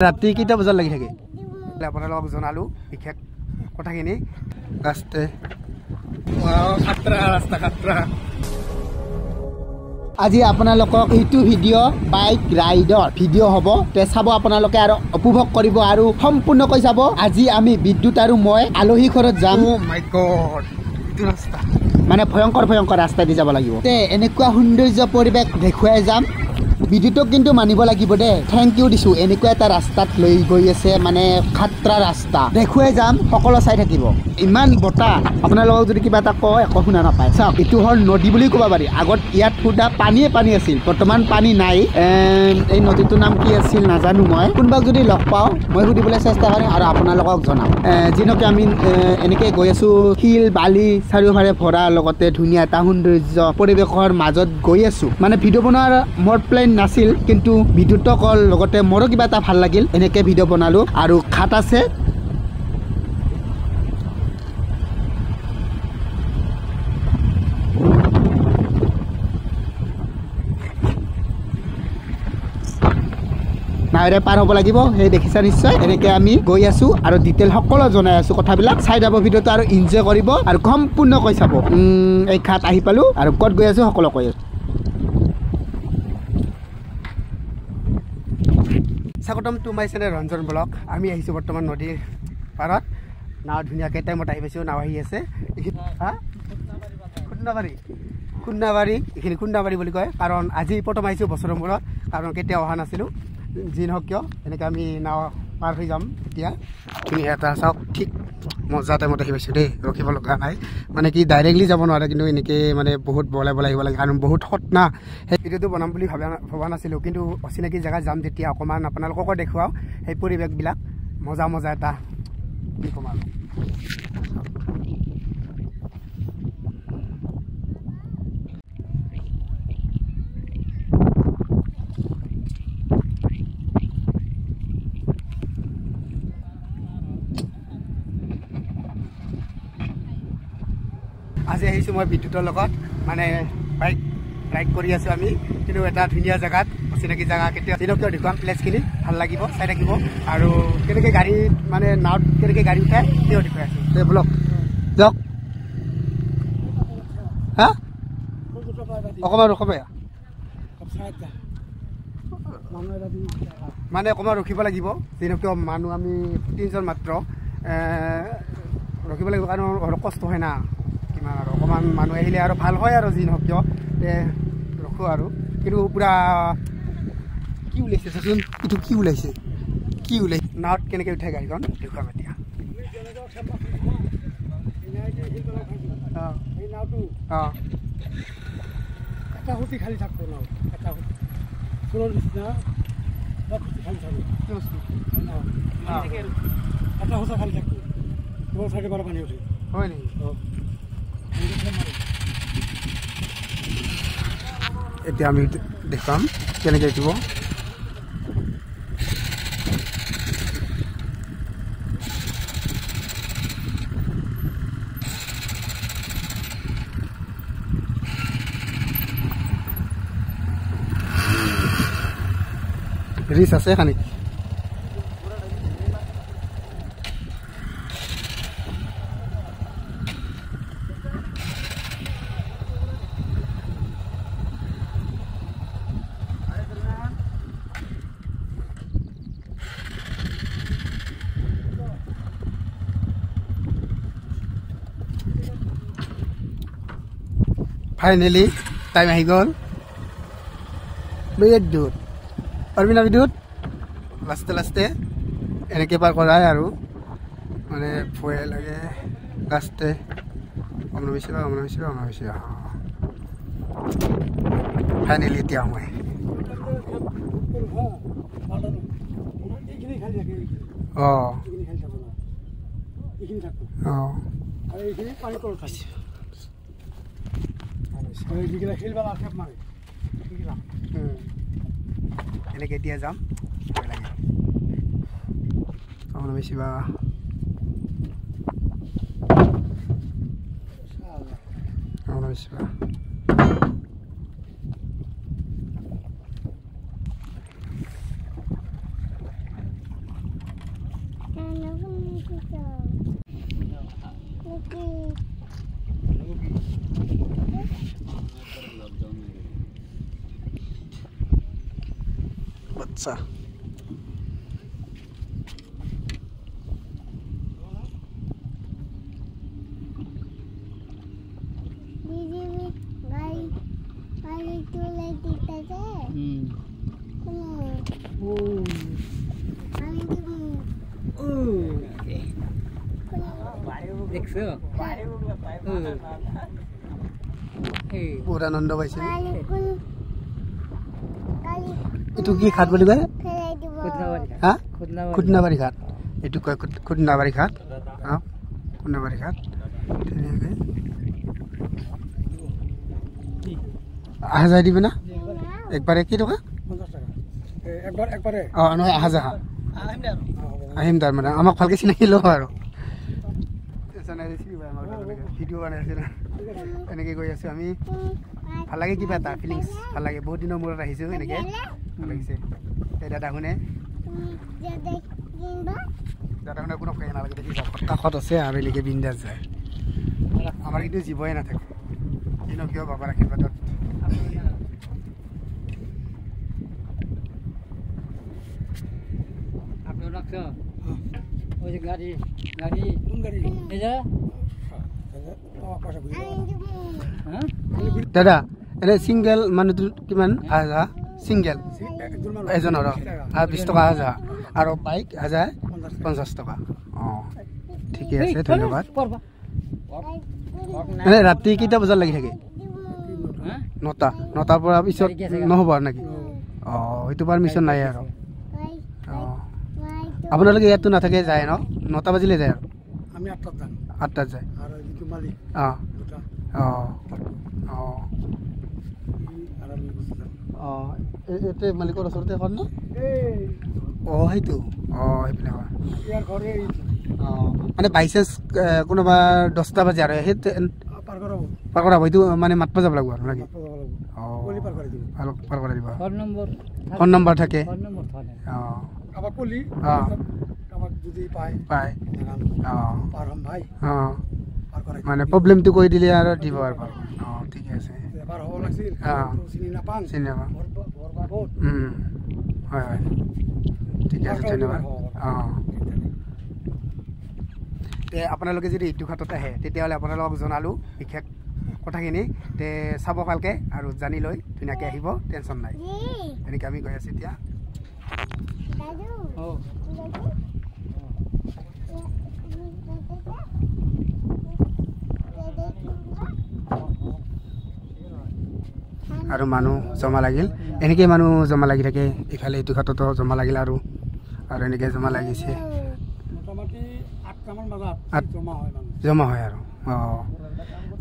ৰাতি কেইটা বজাত লাগি থাকে আপোনালোকক জনালো বিশেষ কথাখিনি ৰাস্তে খাতৰা আজি আপোনালোকক এইটো ভিডিঅ' বাইক ৰাইডৰ ভিডিঅ' হ'ব তে চাব আপোনালোকে আৰু উপভোগ কৰিব আৰু সম্পূৰ্ণকৈ চাব আজি আমি বিদ্যুৎ আৰু মই আলহী ঘৰত যাম ও মাই গড এইটো ৰাস্তা মানে ভয়ংকৰ ৰাস্তা দি যাব লাগিব তে এনেকুৱা সৌন্দৰ্য পৰিৱেশ দেখুৱাই যাম বিদ্যুৎক কিন্তু মানিব লাগিব দে থ্যাংক ইউ দিছো এনেকুৱা এটা ৰাস্তাত লৈ গৈ আছে মানে খাতৰা ৰাস্তা দেখুৱাই যাম সকলো চাই থাকিব ইমান বটা আপোনালোকক যদি কিবা এটা কয় একো শুনা নাপায় চাওক এইটো হ'ল নদী বুলি ক'ব পাৰি আগত ইয়াত ফুটা পানী আছিল বৰ্তমান পানী নাই এই নদীটোৰ নাম কি আছিল নাজানো মই কোনোবাক যদি লগ পাওঁ মই সুধিবলৈ চেষ্টা কৰিম আৰু আপোনালোকক জনাম যিনকে আমি এনেকে গৈ আছো শিল বালি চাৰিওফালে ভৰা লগতে ধুনীয়া এটা সৌন্দৰ্য পৰিৱেশৰ মাজত গৈ আছো মানে ভিডিঅ' বনোৱাৰ মোৰ প্লেন নাছিল কিন্তু বিদ্যুৎক লগতে মোৰো কিবা এটা ভাল লাগিল এনেকে ভিডিঅ' বনালো আৰু খাট আছে নাইৰে পাৰ হ'ব লাগিব সেই দেখিছা নিশ্চয় এনেকে আমি গৈ আছো আৰু ডিটেইল সকলো জনাই আছো কথাবিলাক চাই যাব ভিডিঅ'টো আৰু এনজয় কৰিব আৰু সম্পূৰ্ণকৈ চাব এই খাট আহি পালো আৰু ক'ত গৈ আছো সকলো কৈ আছো স্বাগতম to my channel Ranjan blog আমি আহিছো বৰ্তমান নদীৰ পাৰত নাও ধুনীয়াকৈ টাইমত আহি পাইছো নাও আহি আছে খুন্দাবাৰী এইখিনি খুন্দাবাৰী বুলি কয় কাৰণ আজি প্ৰথম আহিছো বছৰৰ মূৰত কাৰণ কেতিয়াও অহা নাছিলো যি নহওক কিয় এনেকৈ আমি নাও পাৰ হৈ যাম এতিয়া ধুনীয়া এটা চাওক ঠিক মজা টাইমত আহি পাইছোঁ দেই ৰখিব লগা নাই মানে কি ডাইৰেক্টলি যাব নোৱাৰে কিন্তু এনেকৈ মানে বহুত বলাই আহিব লাগে কাৰণ বহুত সৎ না সেই ভিডিঅ'টো বনাম বুলি ভবা নাছিলোঁ কিন্তু অচিনাকি জেগাত যাম যেতিয়া অকণমান আপোনালোককো দেখুৱাওঁ সেই পৰিৱেশবিলাক মজা এটা কি ক'ম আৰু আজি আহিছোঁ মই বিদ্যুতৰ লগত মানে বাইক ৰাইড কৰি আছোঁ আমি কিন্তু এটা ধুনীয়া জেগাত অচিনাকি জেগা কেতিয়া দিনকিয় দেখুৱাম প্লেচখিনি ভাল লাগিব চাই থাকিব আৰু কেনেকৈ গাড়ী মানে নাৱত কেনেকৈ গাড়ী উঠাই কিয় দেখুৱাই আছোঁ দে ব্লক যাওক হা অকণমান ৰখাব মানে অকণমান ৰখিব লাগিব দিনকিয় মানুহ আমি 3জন মাত্ৰ ৰখিব লাগিব কাৰণ অলপ কষ্ট হয় না আৰু অকণমান মানুহ আহিলে আৰু ভাল হয় আৰু যি নহওক কিয় ৰখোঁ আৰু কিন্তু পূৰা কি ওলাইছে চাচোন এইটো কি ওলাইছে নাৱত কেনেকৈ উঠে গাড়ীখন দেখুৱাম এতিয়া খালি থাকব নাও খালি থাকব চাইডে বাৰ পানী উঠে হয় নেকি এতিয়া আমি দেখাম কেনেকৈ উঠিব ৰিচ আছে খানি ফাইনেলি টাইম আহি গ'ল বিদ্যুৎ পাৰিবিনা বিদ্যুৎ লাষ্টে এনেকৈ পাৰ কৰাই আৰু মানে ভয় লাগে লাষ্টে অমনবিছে ফাইনেলি এতিয়া মই এনেকৈ এতিয়া যাম বেছি বা বাচ্চা বহুত আনন্দ পাইছিল এইটো কি ঘাট বুলি কয় হা খুদনাবাৰী ঘাট এইটো কয় খুদনাবাৰী ঘাট খুদনাবাৰী ঘাট আহা যায় দিবে না একবাৰে কি টকা অঁ নহয় আহা যাহা আহিম তাৰ মানে আমাক ভালকৈ চিনাকি লওঁ আৰু ভিডিঅ' বনাই আছে এনেকৈ গৈ আছোঁ আমি ভাল লাগে কিবা এটা ফিলিংছ ভাল লাগে বহুত দিনৰ মূৰত আহিছোঁ এনেকৈ ভাল লাগিছে এই দাদাখনে কোনো কয় নালাগে দেখি কাষত আছে আৰু এনেকৈ বিন্দাছ যায় আমাৰ কিন্তু জীৱই নাথাকে কিনো কিয় বাবাৰ আশীৰ্বাদত দাদা এনে চিংগেল মানুহটো কিমান আহা চিংগেল এজনৰ 20 টকা আহা আৰু বাইক আহা 50 টকা অঁ ঠিকে আছে ধন্যবাদ এনে ৰাতি কেইটা বজাত লাগি থাকে 9টাৰ পৰা পিছত নহ'ব আৰু নেকি অঁ সেইটো পাৰমিশ্যন নাই আৰু অঁ আপোনালোকে ইয়াততো নাথাকে যায় ন 9টা বাজিলে যায় আৰু আমি 8টাত যায় অঁ অঁ অঁ অঁ এইটো মালিকৰ ওচৰতে এখন ন অঁ সেইটো অঁ সেইপিনে হয় অঁ মানে বাই চান্স কোনোবা 10টা বাজে আৰু সেই পাৰ কৰাব এইটো মানে মাতব যাব লাগিব আৰু নেকি অঁ পাৰ কৰাই দিব ফোন নম্বৰ থাকে অঁ পায় অঁ অঁ মানে প্ৰব্লেমটো কৈ দিলে আৰু দিব আৰু অঁ ঠিকে আছে অঁ চিনি নাপাওঁ হয় হয় ঠিকে আছে ধন্যবাদ অঁ আপোনালোকে যদি এইটো ঘাটত আহে তেতিয়াহ'লে আপোনালোকক জনালোঁ বিশেষ কথাখিনি তে চাব ভালকৈ আৰু জানি লৈ ধুনীয়াকৈ আহিব টেনশ্যন নাই এনেকৈ আমি গৈ আছোঁ এতিয়া আৰু মানুহ জমা লাগিল এনেকৈ মানুহ জমা লাগি থাকে ইফালে এইটো ঘাটতো জমা লাগিল আৰু এনেকৈ জমা লাগিছে জমা হয় আৰু অঁ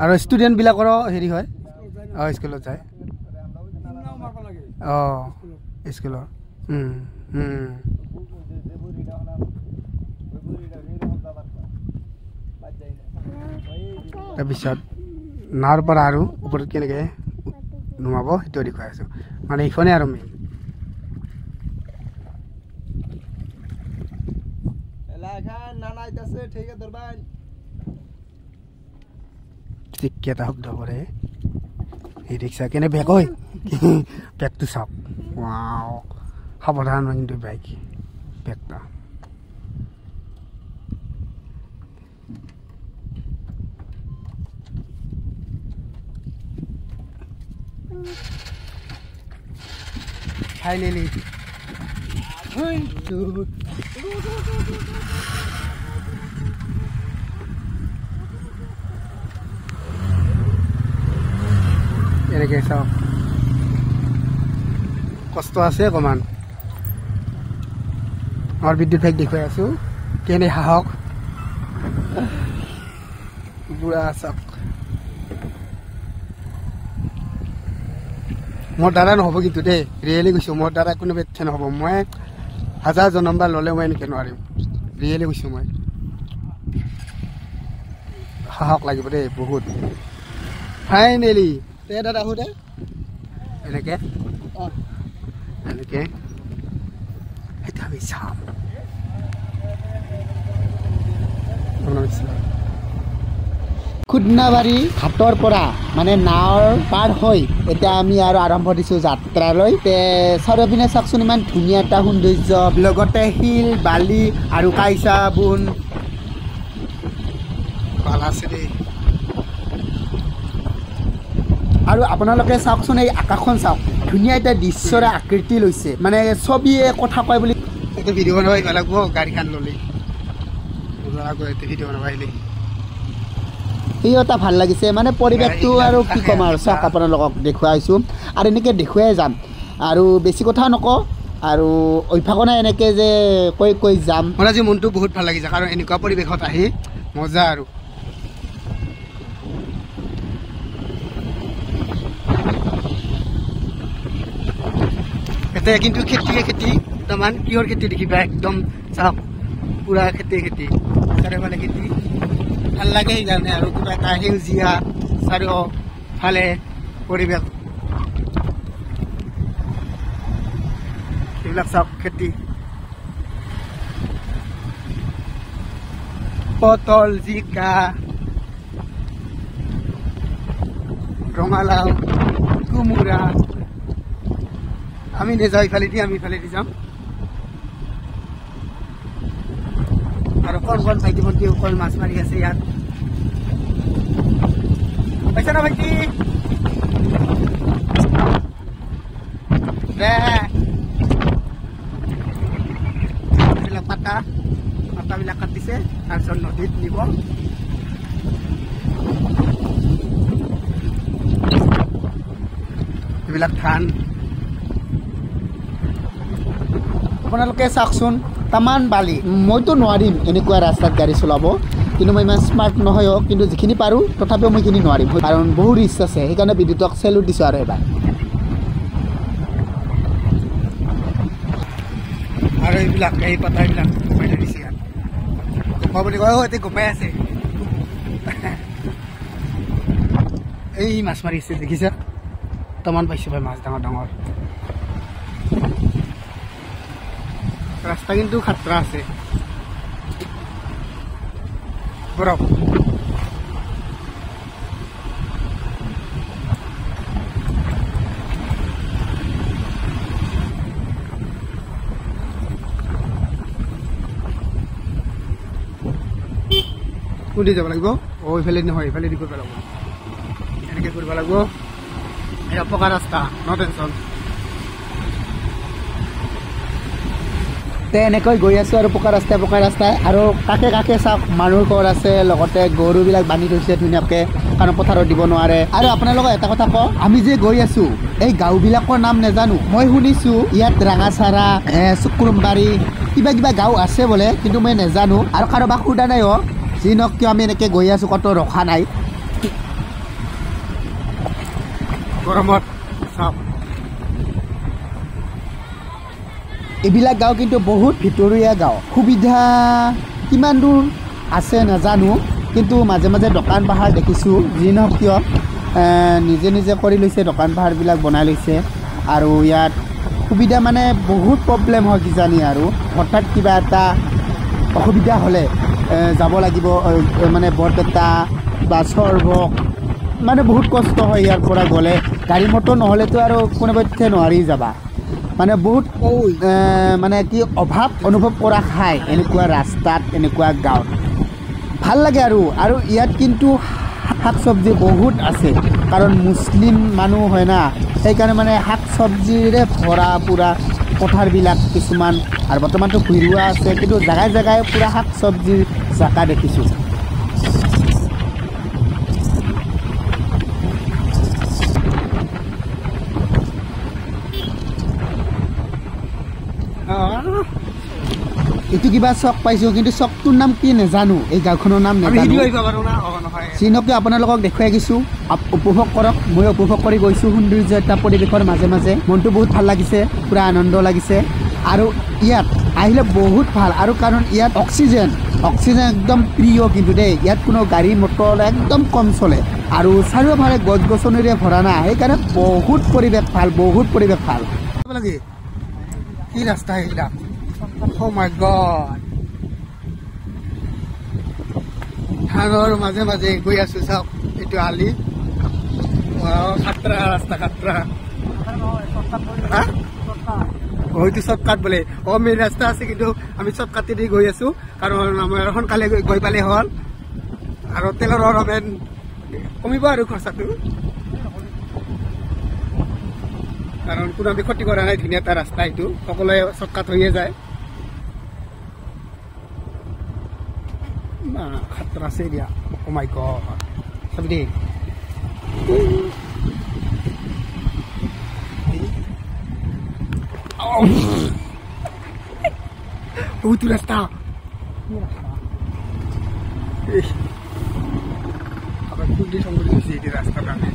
আৰু ষ্টুডেণ্টবিলাকৰো হেৰি হয় অঁ স্কুলত যায় অঁ স্কুলৰ তাৰপিছত নাৱৰ পৰা আৰু ওপৰত কেনেকৈ নোমাব সেইটো দেখুৱাই আছোঁ মানে এইখনেই আৰু মেইন এটা শব্দ কৰে এই ৰিক্সা কেনে বেগ হয় বেগটো চাওক সাৱধান কিন্তু বাইক বেগটা ফাইনেলি এনেকৈ চাওক কষ্ট আছে অকণমান আমাৰ বিদ্যুৎ ভাইক দেখুৱাই আছোঁ কেনে সাহস বুঢ়া চাওক মোৰ দ্বাৰা নহ'ব কিন্তু দেই ৰিয়েলি কৈছোঁ মোৰ দ্বাৰা কোনো বেথে নহ'ব মই 1000 জনমবাৰ ল'লে মই এনেকৈ নোৱাৰিম ৰিয়েলি কৈছোঁ মই সাহস লাগিব দেই বহুত ফাইনেলি দাদা আহোঁ দে এনেকৈ অঁ এনেকৈ সেইটো আমি চাম খুদনাবাৰী ঘাটৰ পৰা মানে নাৱৰ পাৰ হৈ এতিয়া আমি আৰু আৰম্ভ দিছোঁ যাত্ৰালৈ চাৰিওপিনে চাওকচোন ইমান ধুনীয়া এটা সৌন্দৰ্য লগতে শিল বালি আৰু কাইচা বুন আৰু আপোনালোকে চাওকচোন এই আকাশখন চাওক ধুনীয়া এটা দৃশ্যৰে আকৃতি লৈছে মানে ছবিয়ে কথা কয় বুলি এইটো ভিডিঅ' বনাব আহিব লাগিব গাড়ীখন ল'লে ভিডিঅ' বনাব আহিলে সেয়াও এটা ভাল লাগিছে মানে পৰিৱেশটো আৰু কি ক'ম আৰু চাওক আপোনালোকক দেখুৱাইছোঁ আৰু এনেকৈ দেখুৱাই যাম আৰু বেছি কথা নকওঁ আৰু অভ্যাস নাই এনেকৈ যে কৈ কৈ যাম মোৰ আজি মনটো বহুত ভাল লাগিছে কাৰণ এনেকুৱা পৰিৱেশত আহি মজা আৰু এতিয়া কিন্তু খেতিয়ে খেতি বৰ্তমান কিহৰ খেতি দেখিবা একদম চাওক পুৰা খেতি চাৰিওফালে খেতি ভাল লাগে সেইকাৰণে আৰু কিবা এটা সেউজীয়া চাৰিওফালে পৰিৱেশ এইবিলাক চাওক খেতি পটল জিকা ৰঙালাও কোমোৰা আমি নেযাওঁ ইফালেদি আমি ইফালেদি যাম আৰু কণ ভাইটি ভণ্টি অকল মাছ মাৰি আছে ইয়াত পাইছা না ভাইটি বিলাক পাতাবিলাক কাটিছে তাৰপিছত নদীত নিব এইবিলাক ধান আপোনালোকে চাওকচোন তামান বালি মইতো নোৱাৰিম এনেকুৱা ৰাস্তাত গাড়ী চলাব কিন্তু মই ইমান স্মাৰ্ট নহয়ো কিন্তু যিখিনি পাৰোঁ তথাপিও মই এইখিনি নোৱাৰিম কাৰণ বহুত ৰিস্ক আছে সেইকাৰণে বিদ্যুতক চেলুট দিছোঁ আৰু এবাৰ আৰু এইবিলাক এই পাতাবিলাক গোপাই ধৰিছে ইয়াত গোপা বুলি কয় এতিয়া গোপাই আছে এই মাছ মাৰি আছে দেখিছা তামান পাইছোঁ ভাই মাছ ডাঙৰ ডাঙৰ ৰাস্তা কিন্তু খাতৰা আছে বৰফ কোনদি যাব লাগিব ইফালে নহয় ইফালে দি কৰিব লাগিব এনেকৈ কৰিব লাগিব এয়া পকা ৰাস্তা ন টেনশ্যন এনেকৈ গৈ আছোঁ আৰু পকা ৰাস্তাই আৰু কাষে কাষে চাওক মানুহৰ ঘৰ আছে লগতে গৰুবিলাক বান্ধি থৈছে ধুনীয়াকৈ কাৰণ পথাৰত দিব নোৱাৰে আৰু আপোনালোকক এটা কথা কওঁ আমি যে গৈ আছোঁ এই গাঁওবিলাকৰ নাম নাজানো মই শুনিছোঁ ইয়াত ৰাঙাচাৰা চুকুৰুমবাৰী কিবা গাঁও আছে বোলে কিন্তু মই নাজানো আৰু কাৰোবাক সোধা নাই যি নহওক কিয় আমি এনেকৈ গৈ আছোঁ ক'তো ৰখা নাই গৰমত চাওক এইবিলাক গাঁও কিন্তু বহুত ভিতৰীয়া গাঁও সুবিধা কিমান দূৰ আছে নাজানো কিন্তু মাজে মাজে দোকান পাহাৰ দেখিছোঁ যি নহওক কিয় নিজে কৰি লৈছে দোকান পাহাৰবিলাক বনাই লৈছে আৰু ইয়াত সুবিধা মানে বহুত প্ৰব্লেম হয় কিজানি আৰু হঠাৎ কিবা এটা অসুবিধা হ'লে যাব লাগিব মানে বৰপেটা বা চৰভক মানে বহুত কষ্ট হয় ইয়াৰ পৰা গ'লে গাড়ী মটৰ নহ'লেতো আৰু কোনোপধ্যে নোৱাৰি যাবা মানে বহুত মানে কি অভাৱ অনুভৱ কৰা খায় এনেকুৱা ৰাস্তাত এনেকুৱা গাঁৱত ভাল লাগে আৰু ইয়াত কিন্তু শাক চব্জি বহুত আছে কাৰণ মুছলিম মানুহ হয় না সেইকাৰণে মানে শাক চব্জিৰে ভৰা পূৰা পথাৰবিলাক কিছুমান আৰু বৰ্তমানটো ভুইৰোৱা আছে কিন্তু জেগাই জেগাই পূৰা শাক চব্জিৰ জাকা দেখিছোঁ এইটো কিবা চক পাইছোঁ কিন্তু চকটোৰ নাম কি নাজানো এই গাঁওখনৰ নাম নাজানো চিনকে আপোনালোকক দেখুৱাই গৈছোঁ উপভোগ কৰক মই উপভোগ কৰি গৈছোঁ সৌন্দৰ্য এটা পৰিৱেশৰ মাজে মাজে মনটো বহুত ভাল লাগিছে পূৰা আনন্দ লাগিছে আৰু ইয়াত আহিলে বহুত ভাল আৰু কাৰণ ইয়াত অক্সিজেন একদম প্ৰিয় কিন্তু দেই ইয়াত কোনো গাড়ী মটৰ একদম কম চলে আৰু চাৰিওফালে গছ গছনিৰে ভৰা নাই সেইকাৰণে বহুত পৰিৱেশ ভাল কি ৰাস্তা এইবিলাক Oh my God! পাহাৰৰ মাজে মাজে গৈ আছো চাওক এইটো আলি খাতৰা ৰাস্তা খাতৰা হয়তো শ্বৰ্টকাট বোলে মেইন ৰাস্তা আছে কিন্তু আমি শ্বৰ্টকাটেদি গৈ আছো কাৰণ আমাৰ সোনকালে গৈ পালে হ'ল আৰু তেলৰ অকণমান কমিব আৰু খৰচাটো কাৰণ কোনো আমি ক্ষতি কৰা নাই ধুনীয়া এটা ৰাস্তা এইটো সকলোৱে শ্বৰ্টকাট হৈয়ে যায় খাতৰা আছে দিয়া ও মাই গড চাবি দেই বহুতো ৰাস্তা আবার কুন্দি সংগঠিত হয়েছে এটি রাস্তার কারণে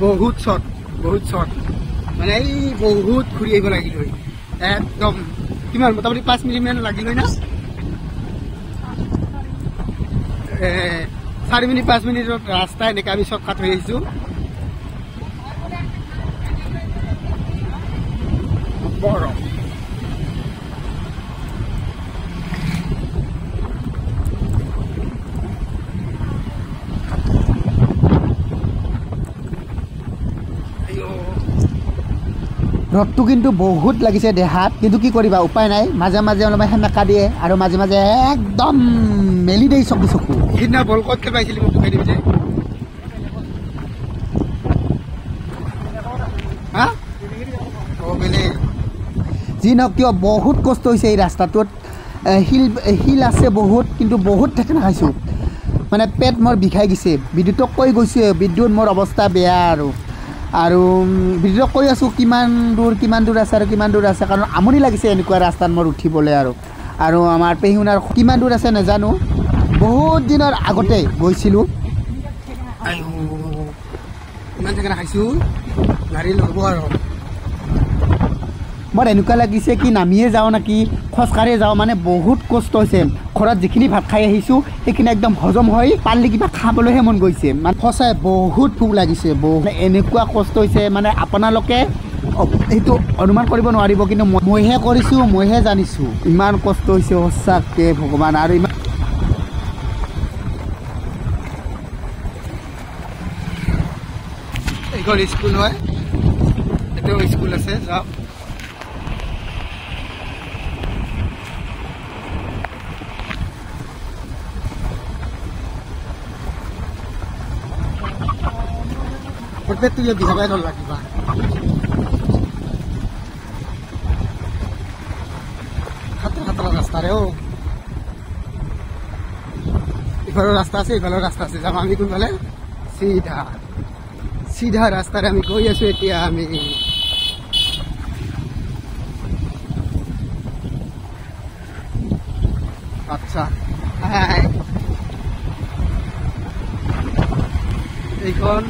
বহুত শর্ট মানে এই বহুত ঘুরি আহিব লাগিল একদম কিমান মোটামুটি 5 মিনিট মান লাগিল না 4 মিনিট 5 মিনিটৰ ৰাস্তা এনেকৈ আমি শ্বৰ্টকাট হৈ আহিছোঁ বৰফ ৰ'দটো কিন্তু বহুত লাগিছে দেহাত কিন্তু কি কৰিবা উপায় নাই মাজে মাজে অলপমান সেমেকা দিয়ে আৰু মাজে মাজে একদম মেলি দেই চকু সিদিনা বল ক'ত পাইছিলি মোক দেখাই দিবি যে যি নহওক কিয় বহুত কষ্ট হৈছে এই ৰাস্তাটোত শিল আছে বহুত কিন্তু বহুত ঠেকেনা খাইছোঁ মানে পেট মোৰ বিষাই গৈছে বিদ্যুতক কৈ গৈছোঁ বিদ্যুৎ মোৰ অৱস্থা বেয়া আৰু বিদ্যুতক কৈ আছোঁ কিমান দূৰ আছে আৰু কিমান দূৰ আছে কাৰণ আমনি লাগিছে এনেকুৱা ৰাস্তাত মোৰ উঠিবলৈ আৰু আমাৰ পেহুনাৰ কিমান দূৰ আছে নাজানো বহুত দিনৰ আগতে গৈছিলোঁ ইমান ঠেকেনা খাইছোঁ গাড়ী ল'ব আৰু মোৰ এনেকুৱা লাগিছে কি নামিয়ে যাওঁ নেকি খোজকাঢ়িয়ে যাওঁ মানে বহুত কষ্ট হৈছে ঘৰত যিখিনি ভাত খাই আহিছোঁ সেইখিনি একদম হজম হৈ পাৰিলে কিবা খাবলৈহে মন গৈছে মানে সঁচাই বহুত ভোক লাগিছে বহুত এনেকুৱা কষ্ট হৈছে মানে আপোনালোকে সেইটো অনুমান কৰিব নোৱাৰিব কিন্তু মইহে কৰিছোঁ মইহে জানিছোঁ ইমান কষ্ট হৈছে সঁচাকৈ ভগৱান আৰু ইমান এইখন স্কুল হয় এতিয়াও স্কুল আছে যাওক তুই দিখাবাই নল লাগিবা খাতৰা ৰাস্তা ৰে ইফালৰ ৰাস্তা আছে যাম আমি কোনফালে চিধা ৰাস্তাৰে আমি গৈ আছো এতিয়া আমি আচ্ছা এইখন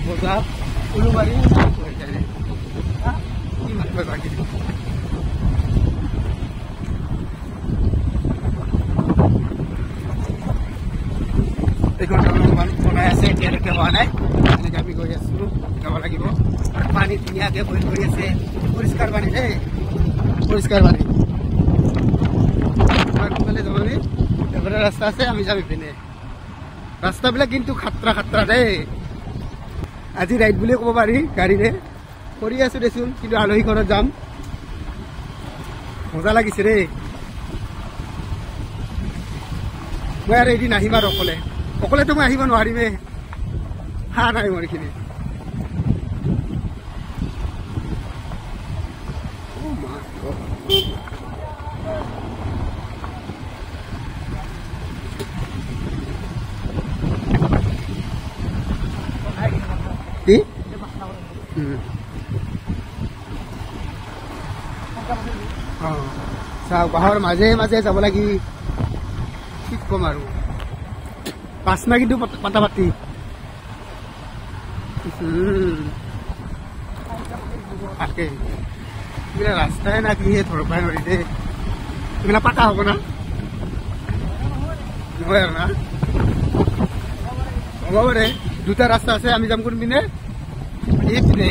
বজাৰ উলুবাৰী এইখন বনাই আছে এতিয়ালৈকে হোৱা নাই এনেকৈ আমি গৈ আছো যাব লাগিব পানী ধুনীয়াকৈ বৈ গৈ আছে পৰিষ্কাৰ পানী দেই পৰিষ্কাৰ পানী কোনফালে যাব আমি এবাৰে ৰাস্তা আছে আমি যাম ইপিনে ৰাস্তাবিলাক কিন্তু খাতৰা দেই আজি ৰাইড বুলিয়ে ক'ব পাৰি গাড়ীৰে কৰি আছো দেচোন কিন্তু আলহী ঘৰত যাম মজা লাগিছে ৰে মই আৰু এদিন আহিম আৰু অকলেতো মই আহিব নোৱাৰিমে হা নাই মোৰ এইখিনি কি চাওক পাহাৰৰ মাজে মাজে যাব লাগি কি ক'ম আৰু পাঁচনা কিন্তু পাতা পাতি তাকে এইবিলাক ৰাস্তাই না কিহে ধৰবাই নোৱাৰি দেই এইবিলাক পাতা হ'ব না নহয় আৰু না হ'ব পাৰে দুটা ৰাস্তা আছে আমি যাম কোনপিনে এইপিনে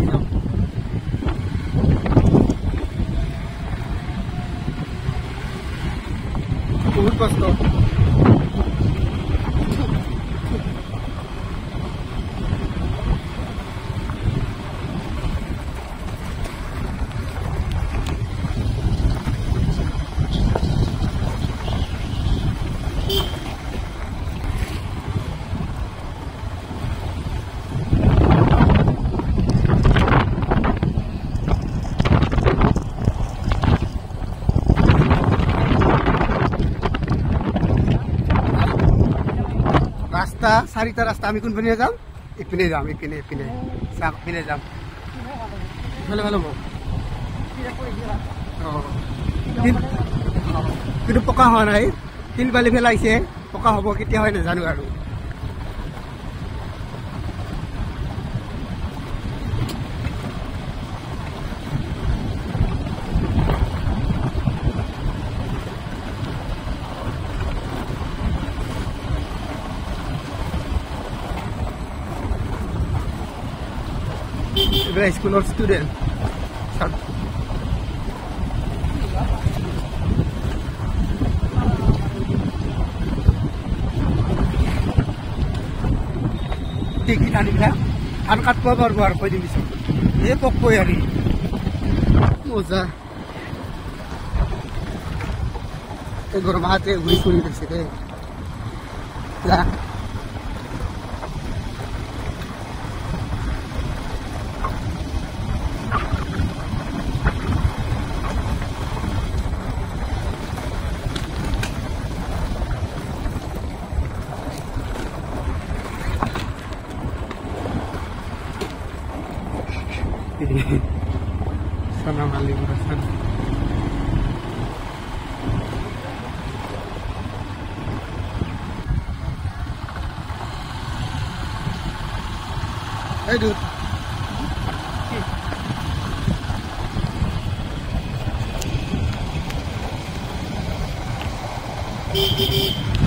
যাম বহুত কষ্ট ৰাস্তা চাৰিটা ৰাস্তা আমি কোনপিনে যাম ইপিনে যাম ইপিনে ইপিনে চাম ইপিনে যাম ভালো ভালো কিন্তু পকা হোৱা নাই শিল বালি পেলাইছে পকা হ'ব কেতিয়া হয় নাজানো আৰু স্কুলৰ ষ্টুডেণ্ট টিকিট আনিবা আৰু কাটব পাৰব আৰু কৈ দিবিছো এই পককৈ আৰু মজা এই গৰম হাতে ঘূৰি ফুৰি গৈছে দেই Sana maling rasan. Hey dude.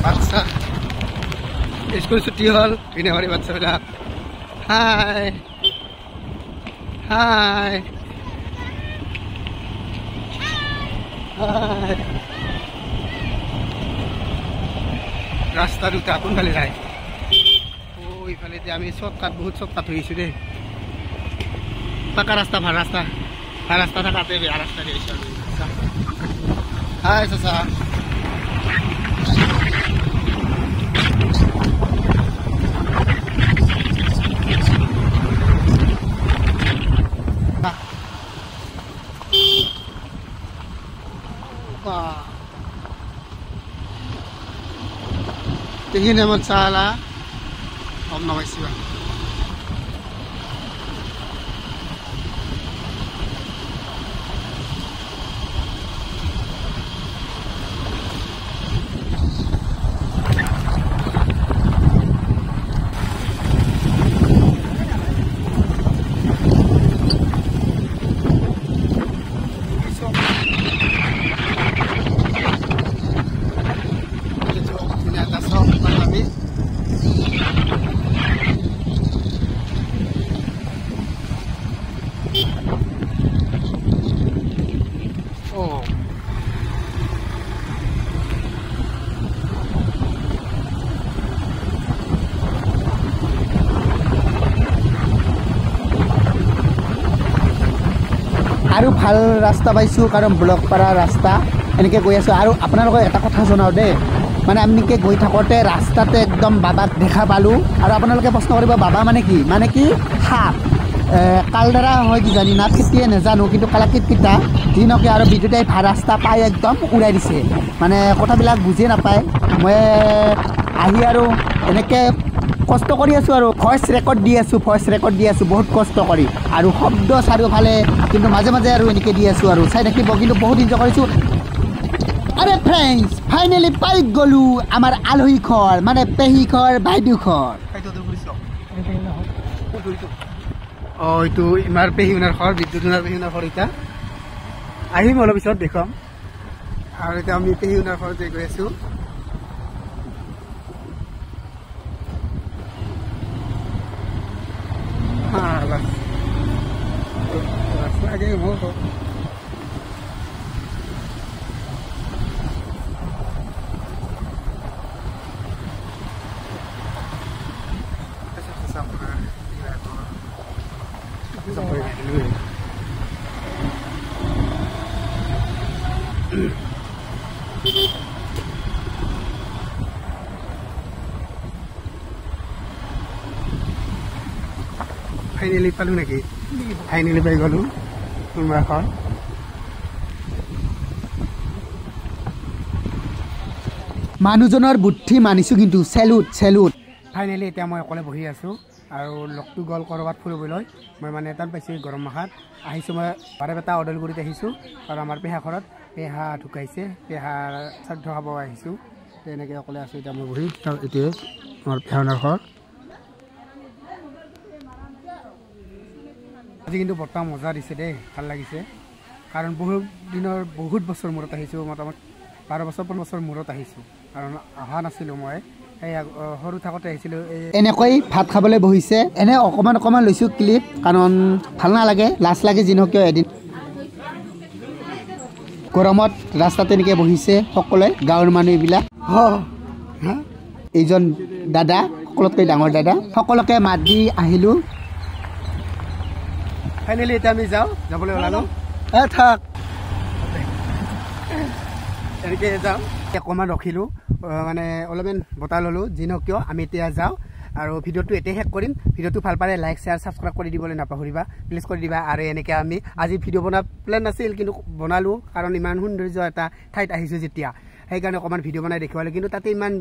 Baksa. School cuti hall. Ini hari baksa dah. Hai. Hi. Hi. রাস্তা দুটা কোনফালে যায় ওইফালে যে আমি শর্টকাট বহুত শর্টকাট হয়েছি রে পাকা রাস্তা ভাল রাস্তা থাকাতে বেয়া রাস্তা দিয়েছি হাই চাচা Tingin naman sala. Om namay siya. আৰু ভাল ৰাস্তা পাইছো কাৰণ ব্লক পাৰা ৰাস্তা এনেকৈ গৈ আছো আৰু আপোনালোকক এটা কথা জনাও দেই মানে আমি গৈ থাকোঁতে ৰাস্তাতে একদম বাবাক দেখা পালোঁ আৰু আপোনালোকে প্ৰশ্ন কৰিব বাবা মানে কি সাপ কালদাৰা হয় কিজানি না কেতিয়া নাজানো কিন্তু কালাকিটকিটা দিনকে আৰু বিদ্যুতে ভাল ৰাস্তা পাই একদম উৰাই দিছে মানে কথাবিলাক বুজিয়ে নাপায় মই আহি আৰু এনেকৈ কষ্ট কৰি আছো আৰু ভয়েস ৰেকৰ্ড দি আছো বহুত কষ্ট কৰি আৰু শব্দ চাৰিওফালে কিন্তু মাজে মাজে আৰু এনেকৈ দি আছো আৰু চাই থাকিব কিন্তু বহুত এনজয় কৰিছো আৰে ফ্ৰেণ্ডছ ফাইনেলি পাই গ'লো আমাৰ আলহী ঘৰ মানে পেহী ঘৰ বাইদেউ ঘৰ এইটো ইমাৰ পেহী উনাৰ ঘৰ বিদ্যুৎ উনাৰ পেহী উনাৰ ঘৰ এতিয়া আহিম অলপ পিছত দেখুৱাম আৰু এতিয়া আমি পেহী উনাৰ ঘৰতে গৈ আছো lagi mau kok ফাইনেলি পালো নেকি ফাইনেলি পাই গ'লো কোনোবা এখন মানুহজনৰ বুদ্ধি মানিছো কিন্তু চেলুট চেলুট ফাইনেলি এতিয়া মই অকলে বহি আছোঁ আৰু লগটো গ'ল ক'ৰবাত ফুৰিবলৈ মই মানে তাত পাইছোঁ গৰম মাহত আহিছোঁ মই বাৰেপেটা ওদালগুৰিত আহিছোঁ আৰু আমাৰ পেহা ঘৰত পেহা ঢুকাইছে পেহাৰ শ্ৰাদ্ধ খাব আহিছোঁ তেনেকৈ অকলে আছোঁ এতিয়া মই বহি এতিয়া আমাৰ পেহানৰ ঘৰ আজি কিন্তু বৰ্তমান মজা দিছে দেই ভাল লাগিছে কাৰণ বহুত বছৰ মূৰত আহিছোঁ মোটামুটি 12 বছৰ 15 বছৰ মূৰত আহিছোঁ কাৰণ অহা নাছিলোঁ মই এই সৰু থাকোঁতে আহিছিলোঁ এনেকৈ ভাত খাবলৈ বহিছে এনে অকণমান লৈছোঁ ক্লিপ কাৰণ ভাল নালাগে লাজ লাগে যিনহওক কিয় এদিন গৰমত ৰাস্তাত এনেকৈ বহিছে সকলোৱে গাঁৱৰ মানুহ এইবিলাক এইজন দাদা সকলোতকৈ ডাঙৰ দাদা সকলোকে মাত দি আহিলোঁ ফাইনেলি এতিয়া আমি যাবলৈ ওলালোঁ থাক এনেকৈ যাওঁ অকণমান ৰখিলোঁ মানে অলপমান বতাহ ল'লোঁ যি নহওক কিয় আমি এতিয়া যাওঁ আৰু ভিডিঅ'টো এতিয়াই শেষ কৰিম ভিডিঅ'টো ভাল পালে লাইক শ্বেয়াৰ ছাবস্ক্ৰাইব কৰি দিবলৈ নাপাহৰিবা প্লিজ কৰি দিবা আৰু এনেকৈ আমি আজি ভিডিঅ' বনোৱা প্লেন নাছিল কিন্তু বনালোঁ কাৰণ ইমান সৌন্দৰ্য এটা ঠাইত আহিছোঁ যেতিয়া সেইকাৰণে অকণমান ভিডিঅ' বনাই দেখিবলৈ কিন্তু তাতে ইমান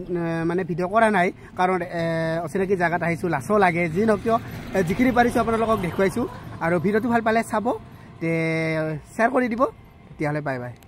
মানে ভিডিঅ' কৰা নাই কাৰণ অচিনাকি জেগাত আহিছোঁ লাচো লাগে যি নহওক কিয় যিখিনি পাৰিছোঁ আপোনালোকক দেখুৱাইছোঁ আৰু ভিডিঅ'টো ভাল পালে চাব শ্বেয়াৰ কৰি দিব তেতিয়াহ'লে বাই বাই